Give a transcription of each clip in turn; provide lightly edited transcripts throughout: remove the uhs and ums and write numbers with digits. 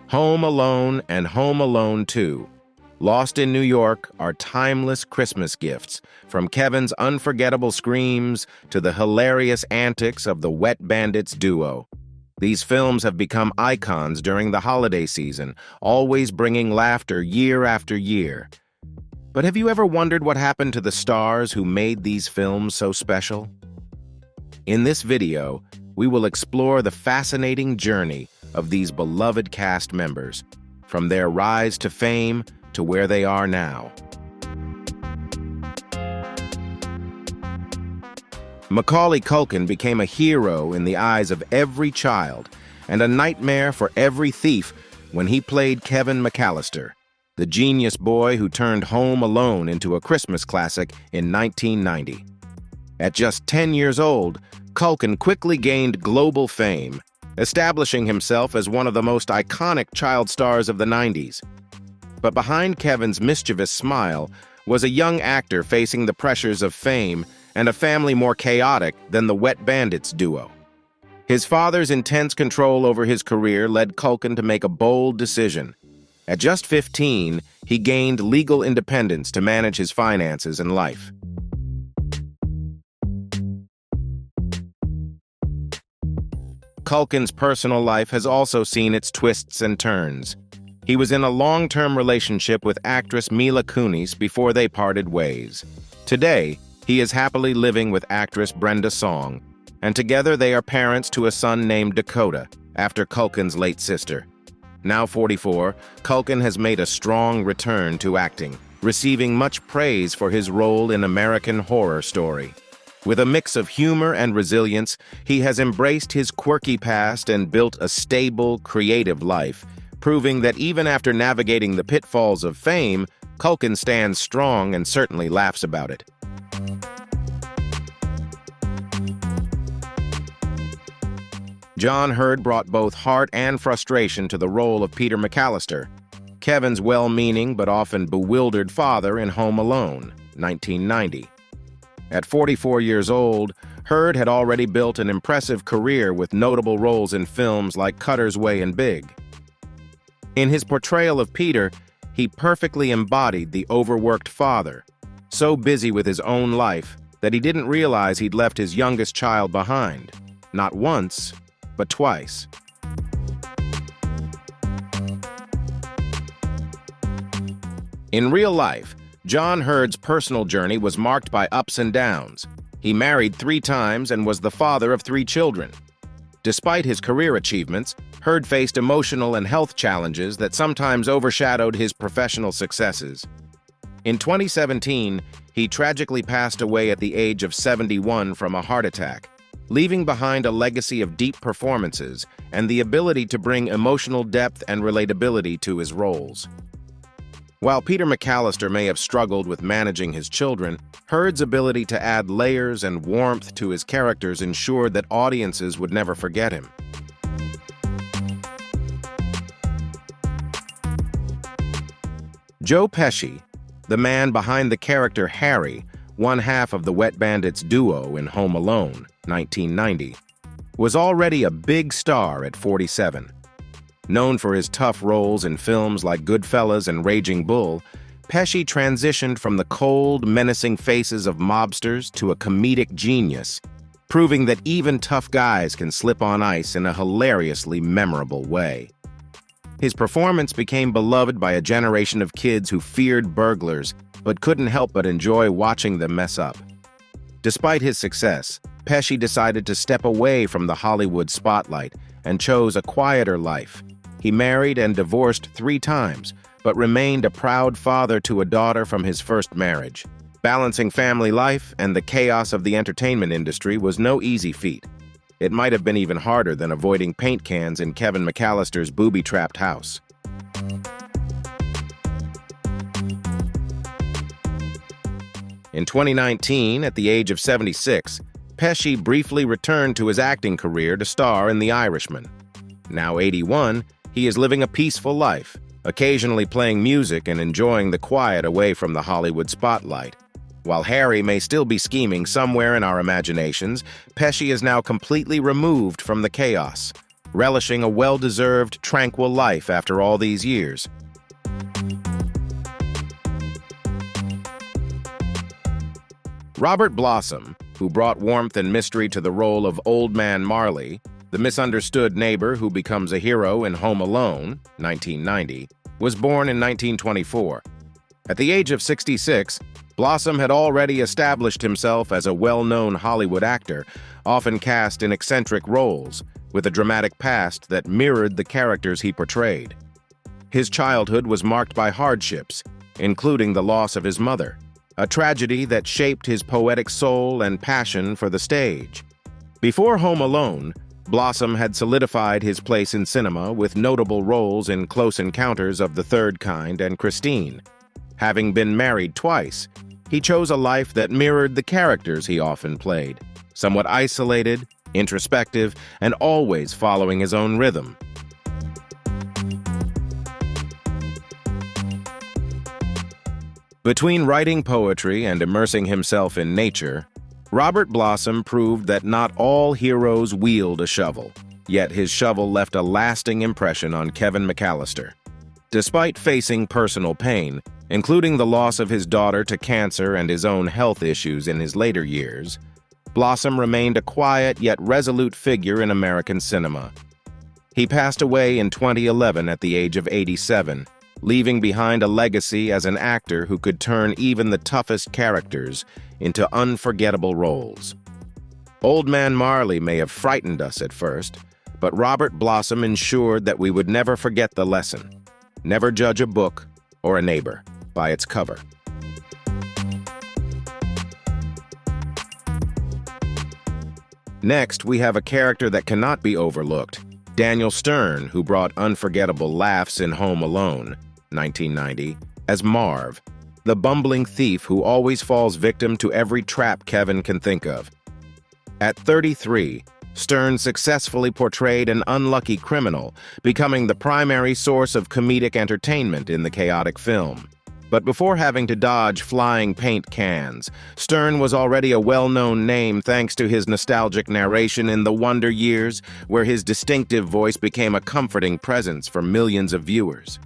Home Alone and Home Alone 2. Lost in New York are timeless Christmas gifts, from Kevin's unforgettable screams to the hilarious antics of the Wet Bandits duo. These films have become icons during the holiday season, always bringing laughter year after year. But have you ever wondered what happened to the stars who made these films so special? In this video, we will explore the fascinating journey of these beloved cast members, from their rise to fame to where they are now. Macaulay Culkin became a hero in the eyes of every child and a nightmare for every thief when he played Kevin McAllister, the genius boy who turned Home Alone into a Christmas classic in 1990. At just 10 years old, Culkin quickly gained global fame, establishing himself as one of the most iconic child stars of the 90s. But behind Kevin's mischievous smile was a young actor facing the pressures of fame and a family more chaotic than the Wet Bandits duo. His father's intense control over his career led Culkin to make a bold decision. At just 15, he gained legal independence to manage his finances and life. Culkin's personal life has also seen its twists and turns. He was in a long-term relationship with actress Mila Kunis before they parted ways. Today, he is happily living with actress Brenda Song, and together they are parents to a son named Dakota, after Culkin's late sister. Now 44, Culkin has made a strong return to acting, receiving much praise for his role in American Horror Story. With a mix of humor and resilience, he has embraced his quirky past and built a stable, creative life, proving that even after navigating the pitfalls of fame, Culkin stands strong and certainly laughs about it. John Hurd brought both heart and frustration to the role of Peter McAllister, Kevin's well-meaning but often bewildered father in Home Alone, 1990. At 44 years old, Hurd had already built an impressive career with notable roles in films like Cutter's Way and Big. In his portrayal of Peter, he perfectly embodied the overworked father, so busy with his own life that he didn't realize he'd left his youngest child behind, not once, but twice. In real life, John Hurd's personal journey was marked by ups and downs. He married 3 times and was the father of 3 children. Despite his career achievements, Hurd faced emotional and health challenges that sometimes overshadowed his professional successes. In 2017, he tragically passed away at the age of 71 from a heart attack, leaving behind a legacy of deep performances and the ability to bring emotional depth and relatability to his roles. While Peter McAllister may have struggled with managing his children, Hurd's ability to add layers and warmth to his characters ensured that audiences would never forget him. Joe Pesci, the man behind the character Harry, one half of the Wet Bandits duo in Home Alone, 1990, was already a big star at 47. Known for his tough roles in films like Goodfellas and Raging Bull, Pesci transitioned from the cold, menacing faces of mobsters to a comedic genius, proving that even tough guys can slip on ice in a hilariously memorable way. His performance became beloved by a generation of kids who feared burglars but couldn't help but enjoy watching them mess up. Despite his success, Pesci decided to step away from the Hollywood spotlight and chose a quieter life. He married and divorced 3 times, but remained a proud father to a daughter from his first marriage. Balancing family life and the chaos of the entertainment industry was no easy feat. It might have been even harder than avoiding paint cans in Kevin McAllister's booby-trapped house. In 2019, at the age of 76, Pesci briefly returned to his acting career to star in The Irishman. Now 81, he is living a peaceful life, occasionally playing music and enjoying the quiet away from the Hollywood spotlight. While Harry may still be scheming somewhere in our imaginations, Pesci is now completely removed from the chaos. relishing a well-deserved, tranquil life after all these years. Robert Blossom, who brought warmth and mystery to the role of Old Man Marley, the misunderstood neighbor who becomes a hero in Home Alone, 1990, was born in 1924. At the age of 66, Blossom had already established himself as a well-known Hollywood actor, often cast in eccentric roles, with a dramatic past that mirrored the characters he portrayed. His childhood was marked by hardships, including the loss of his mother, a tragedy that shaped his poetic soul and passion for the stage. Before Home Alone, Blossom had solidified his place in cinema with notable roles in Close Encounters of the Third Kind and Christine. Having been married twice, he chose a life that mirrored the characters he often played, somewhat isolated, introspective, and always following his own rhythm. Between writing poetry and immersing himself in nature, Robert Blossom proved that not all heroes wield a shovel, yet his shovel left a lasting impression on Kevin McAllister. Despite facing personal pain, including the loss of his daughter to cancer and his own health issues in his later years, Blossom remained a quiet yet resolute figure in American cinema. He passed away in 2011 at the age of 87, leaving behind a legacy as an actor who could turn even the toughest characters into unforgettable roles. Old Man Marley may have frightened us at first, but Robert Blossom ensured that we would never forget the lesson: never judge a book or a neighbor by its cover. Next, we have a character that cannot be overlooked, Daniel Stern, who brought unforgettable laughs in Home Alone, 1990, as Marv, the bumbling thief who always falls victim to every trap Kevin can think of. At 33, Stern successfully portrayed an unlucky criminal, becoming the primary source of comedic entertainment in the chaotic film. But before having to dodge flying paint cans, Stern was already a well-known name thanks to his nostalgic narration in The Wonder Years, where his distinctive voice became a comforting presence for millions of viewers.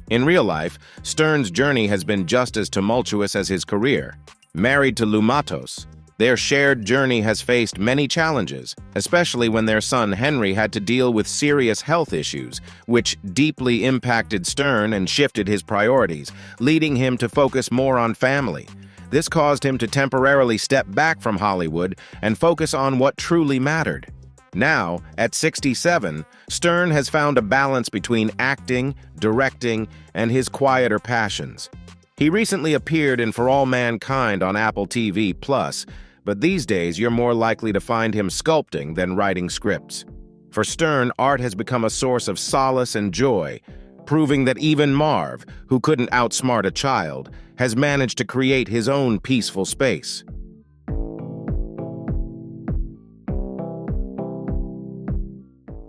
In real life, Stern's journey has been just as tumultuous as his career. Married to Lou Matos, their shared journey has faced many challenges, especially when their son Henry had to deal with serious health issues, which deeply impacted Stern and shifted his priorities, leading him to focus more on family. This caused him to temporarily step back from Hollywood and focus on what truly mattered. Now, at 67, Stern has found a balance between acting, directing, and his quieter passions. He recently appeared in For All Mankind on Apple TV+, but these days you're more likely to find him sculpting than writing scripts. For Stern, art has become a source of solace and joy, proving that even Marv, who couldn't outsmart a child, has managed to create his own peaceful space.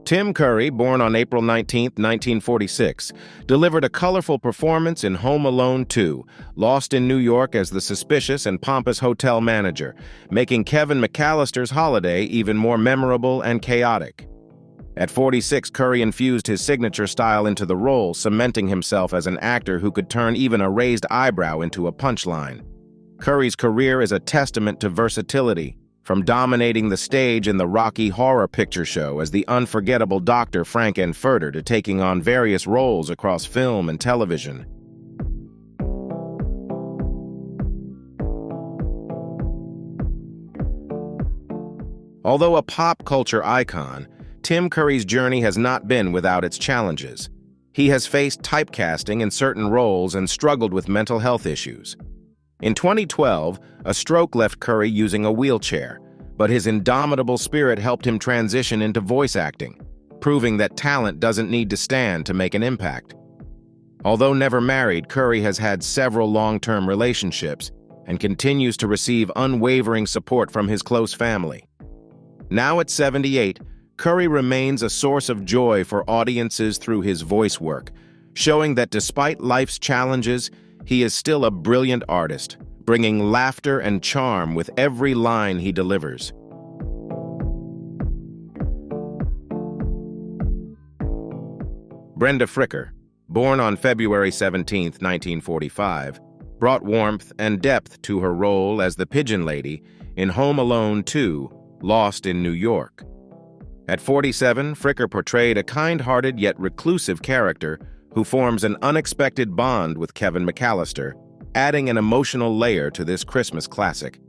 Tim Curry, born on April 19, 1946, delivered a colorful performance in Home Alone 2, Lost in New York as the suspicious and pompous hotel manager, making Kevin McAllister's holiday even more memorable and chaotic. At 46, Curry infused his signature style into the role, cementing himself as an actor who could turn even a raised eyebrow into a punchline. Curry's career is a testament to versatility, from dominating the stage in the Rocky Horror Picture Show as the unforgettable Dr. Frank-N-Furter to taking on various roles across film and television. Although a pop culture icon, Tim Curry's journey has not been without its challenges. He has faced typecasting in certain roles and struggled with mental health issues. In 2012, a stroke left Curry using a wheelchair, but his indomitable spirit helped him transition into voice acting, proving that talent doesn't need to stand to make an impact. Although never married, Curry has had several long-term relationships and continues to receive unwavering support from his close family. Now at 78, Curry remains a source of joy for audiences through his voice work, showing that despite life's challenges, he is still a brilliant artist, bringing laughter and charm with every line he delivers. Brenda Fricker, born on February 17, 1945, brought warmth and depth to her role as the Pigeon Lady in Home Alone 2, Lost in New York. At 47, Fricker portrayed a kind-hearted yet reclusive character who forms an unexpected bond with Kevin McAllister, adding an emotional layer to this Christmas classic.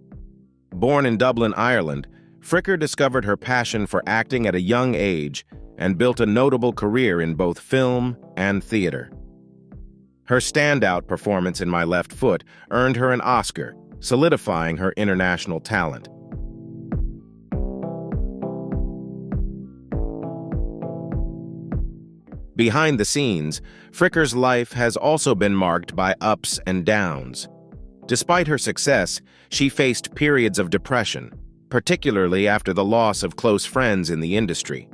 Born in Dublin, Ireland, Fricker discovered her passion for acting at a young age and built a notable career in both film and theater. Her standout performance in My Left Foot earned her an Oscar, solidifying her international talent. Behind the scenes, Fricker's life has also been marked by ups and downs. Despite her success, she faced periods of depression, particularly after the loss of close friends in the industry.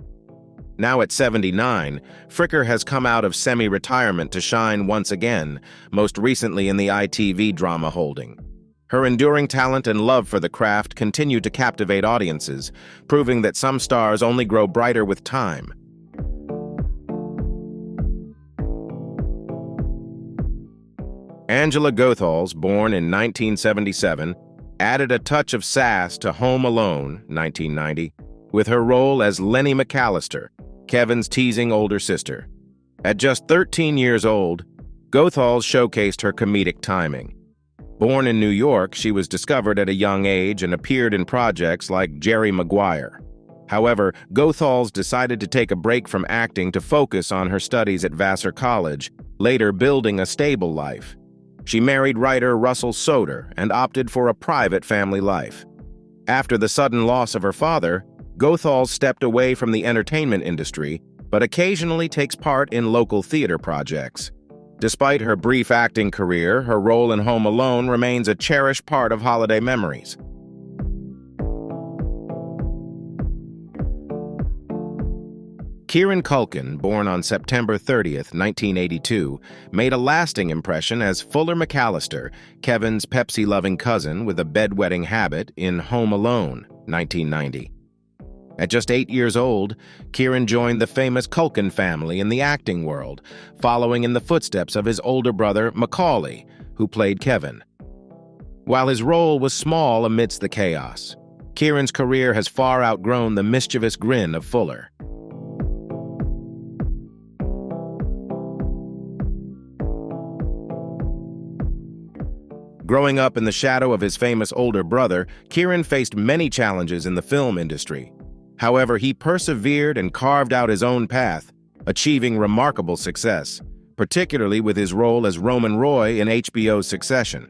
Now at 79, Fricker has come out of semi-retirement to shine once again, most recently in the ITV drama Holding. Her enduring talent and love for the craft continue to captivate audiences, proving that some stars only grow brighter with time. Angela Goethals, born in 1977, added a touch of sass to Home Alone, 1990, with her role as Lenny McAllister, Kevin's teasing older sister. At just 13 years old, Goethals showcased her comedic timing. Born in New York, she was discovered at a young age and appeared in projects like Jerry Maguire. However, Goethals decided to take a break from acting to focus on her studies at Vassar College, later building a stable life. She married writer Russell Soder and opted for a private family life. After the sudden loss of her father, Goethals stepped away from the entertainment industry, but occasionally takes part in local theater projects. Despite her brief acting career, her role in Home Alone remains a cherished part of holiday memories. Kieran Culkin, born on September 30th, 1982, made a lasting impression as Fuller McAllister, Kevin's Pepsi-loving cousin with a bedwetting habit in Home Alone, 1990. At just 8 years old, Kieran joined the famous Culkin family in the acting world, following in the footsteps of his older brother, Macaulay, who played Kevin. While his role was small amidst the chaos, Kieran's career has far outgrown the mischievous grin of Fuller. Growing up in the shadow of his famous older brother, Kieran faced many challenges in the film industry. However, he persevered and carved out his own path, achieving remarkable success, particularly with his role as Roman Roy in HBO's Succession.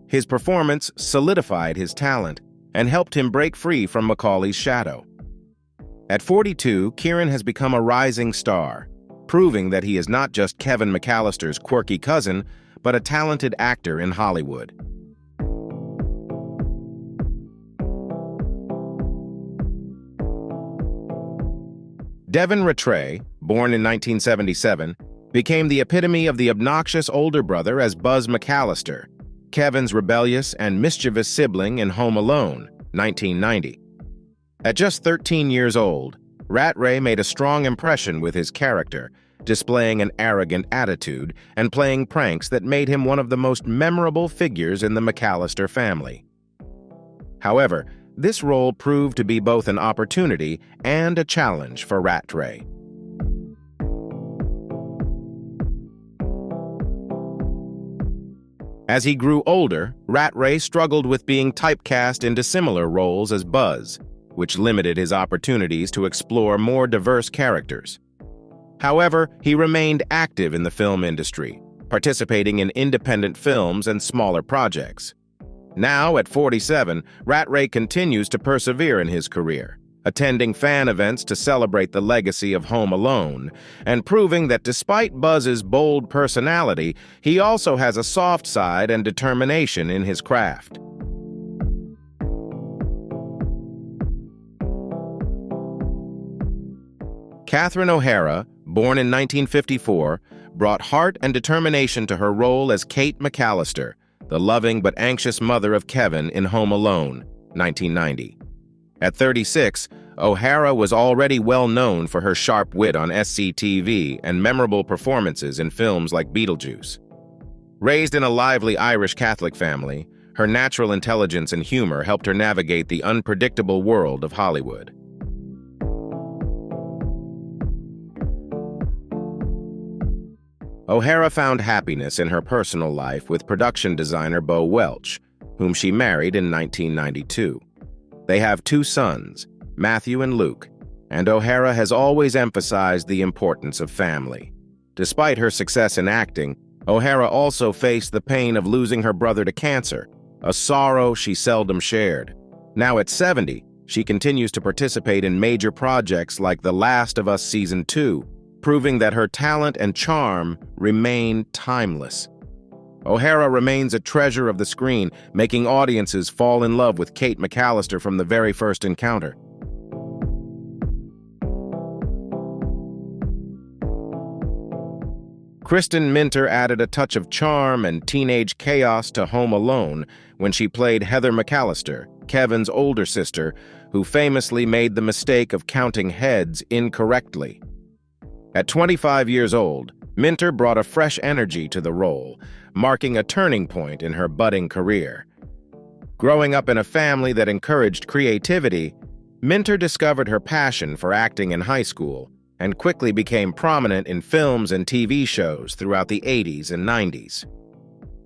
His performance solidified his talent and helped him break free from Macaulay's shadow. At 42, Kieran has become a rising star, proving that he is not just Kevin McAllister's quirky cousin, but a talented actor in Hollywood. Devin Rattray, born in 1977, became the epitome of the obnoxious older brother as Buzz McAllister, Kevin's rebellious and mischievous sibling in Home Alone, 1990. At just 13 years old, Rattray made a strong impression with his character, displaying an arrogant attitude and playing pranks that made him one of the most memorable figures in the McAllister family. However, this role proved to be both an opportunity and a challenge for Rattray. As he grew older, Rattray struggled with being typecast into similar roles as Buzz, which limited his opportunities to explore more diverse characters. However, he remained active in the film industry, participating in independent films and smaller projects. Now, at 47, Rattray continues to persevere in his career, attending fan events to celebrate the legacy of Home Alone, and proving that despite Buzz's bold personality, he also has a soft side and determination in his craft. Catherine O'Hara, born in 1954, brought heart and determination to her role as Kate McAllister, the loving but anxious mother of Kevin in Home Alone, 1990. At 36, O'Hara was already well known for her sharp wit on SCTV and memorable performances in films like Beetlejuice. Raised in a lively Irish Catholic family, her natural intelligence and humor helped her navigate the unpredictable world of Hollywood. O'Hara found happiness in her personal life with production designer Bo Welch, whom she married in 1992. They have 2 sons, Matthew and Luke, and O'Hara has always emphasized the importance of family. Despite her success in acting, O'Hara also faced the pain of losing her brother to cancer, a sorrow she seldom shared. Now at 70, she continues to participate in major projects like The Last of Us Season 2, proving that her talent and charm remain timeless. O'Hara remains a treasure of the screen, making audiences fall in love with Kate McAllister from the very first encounter. Kristen Minter added a touch of charm and teenage chaos to Home Alone when she played Heather McAllister, Kevin's older sister, who famously made the mistake of counting heads incorrectly. At 25 years old, Minter brought a fresh energy to the role, marking a turning point in her budding career. Growing up in a family that encouraged creativity, Minter discovered her passion for acting in high school and quickly became prominent in films and TV shows throughout the 80s and 90s.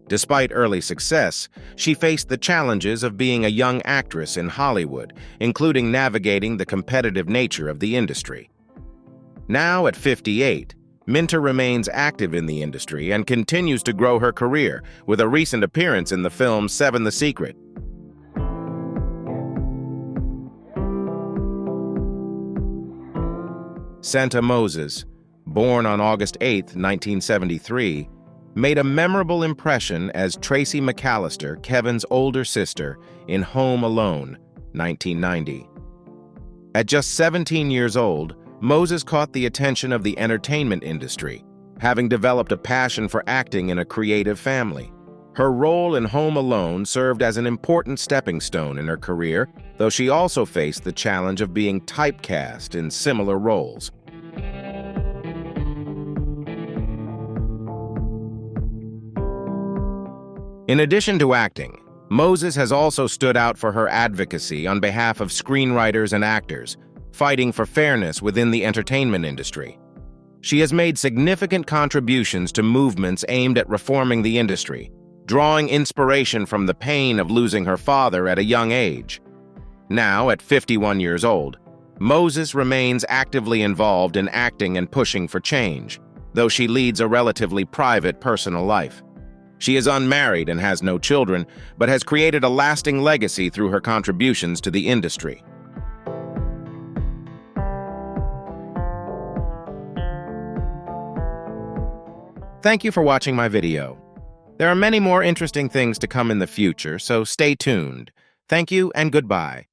Despite early success, she faced the challenges of being a young actress in Hollywood, including navigating the competitive nature of the industry. Now at 58, Minter remains active in the industry and continues to grow her career with a recent appearance in the film Seven the Secret. Santa Moses, born on August 8, 1973, made a memorable impression as Tracy McAllister, Kevin's older sister, in Home Alone, 1990. At just 17 years old, Moses caught the attention of the entertainment industry, having developed a passion for acting in a creative family. Her role in Home Alone served as an important stepping stone in her career, though she also faced the challenge of being typecast in similar roles. In addition to acting, Moses has also stood out for her advocacy on behalf of screenwriters and actors, fighting for fairness within the entertainment industry. She has made significant contributions to movements aimed at reforming the industry, drawing inspiration from the pain of losing her father at a young age. Now, at 51 years old, Moses remains actively involved in acting and pushing for change, though she leads a relatively private personal life. She is unmarried and has no children, but has created a lasting legacy through her contributions to the industry. Thank you for watching my video. There are many more interesting things to come in the future, so stay tuned. Thank you and goodbye.